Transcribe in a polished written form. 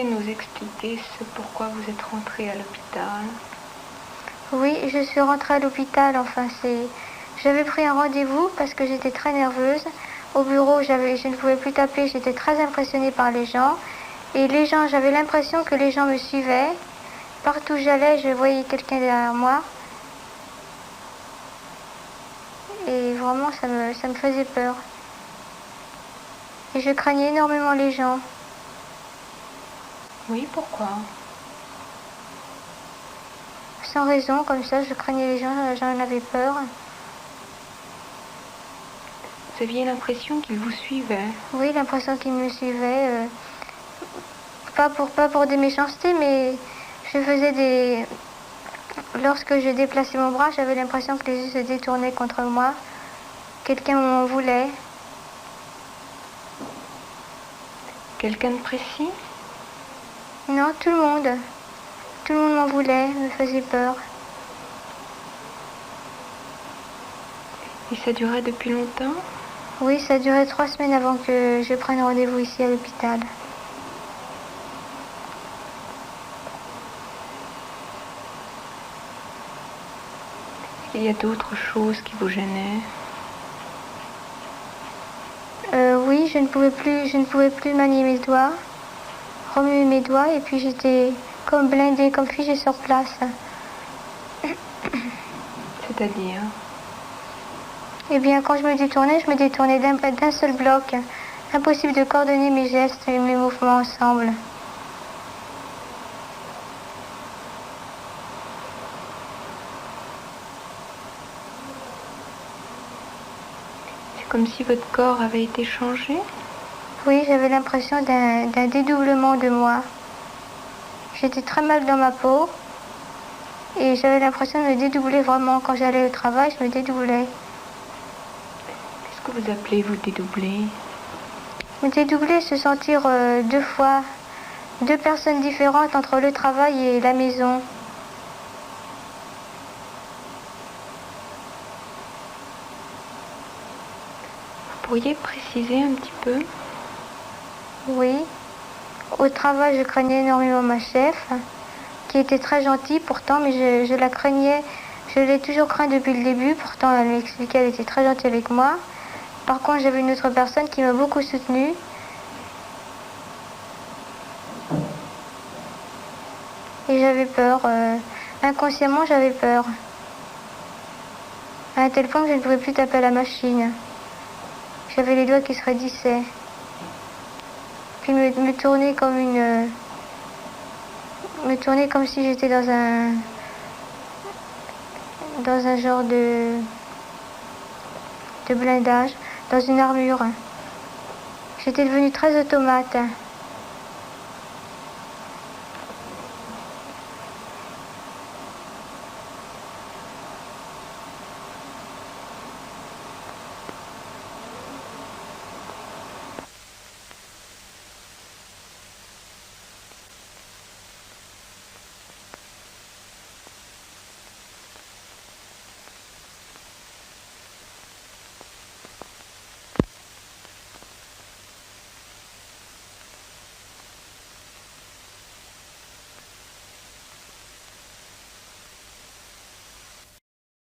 nous expliquer pourquoi vous êtes rentrée à l'hôpital? Oui, je suis rentrée à l'hôpital, J'avais pris un rendez-vous parce que j'étais très nerveuse. Au bureau, je ne pouvais plus taper, j'étais très impressionnée par les gens. Et les gens, j'avais l'impression que les gens me suivaient. Partout où j'allais, je voyais quelqu'un derrière moi. Et vraiment, ça me faisait peur. Et je craignais énormément les gens. Oui, pourquoi? Sans raison, comme ça, je craignais les gens, j'en avais peur. Vous aviez l'impression qu'ils vous suivaient? Oui, l'impression qu'ils me suivaient. Pas pour des méchancetés, mais je faisais des... Lorsque je déplaçais mon bras, j'avais l'impression que les yeux se détournaient contre moi. Quelqu'un m'en voulait. Quelqu'un de précis? Non, tout le monde. Tout le monde m'en voulait, me faisait peur. Et ça durait depuis longtemps? Oui, ça durait 3 semaines avant que je prenne rendez-vous ici à l'hôpital. Il y a d'autres choses qui vous gênaient? Oui, je ne pouvais plus manier mes doigts, remuer mes doigts, et puis j'étais comme blindée, comme figée sur place. C'est-à-dire? Eh bien, quand je me détournais d'un seul bloc. Impossible de coordonner mes gestes et mes mouvements ensemble. C'est comme si votre corps avait été changé? Oui, j'avais l'impression d'un dédoublement de moi. J'étais très mal dans ma peau et j'avais l'impression de me dédoubler vraiment. Quand j'allais au travail, je me dédoublais. Qu'est-ce que vous appelez vous dédoubler? Me dédoubler, se sentir 2 fois, 2 personnes différentes entre le travail et la maison. Vous pourriez préciser un petit peu? Oui. Au travail, je craignais énormément ma chef, qui était très gentille pourtant, mais je la craignais. Je l'ai toujours craint depuis le début, pourtant elle m'expliquait qu'elle était très gentille avec moi. Par contre, j'avais une autre personne qui m'a beaucoup soutenue. Et j'avais peur. Inconsciemment, j'avais peur. À un tel point que je ne pouvais plus taper à la machine. J'avais les doigts qui se raidissaient. Puis me tourner me tourner comme si j'étais dans un genre de blindage, dans une armure. J'étais devenue très automate.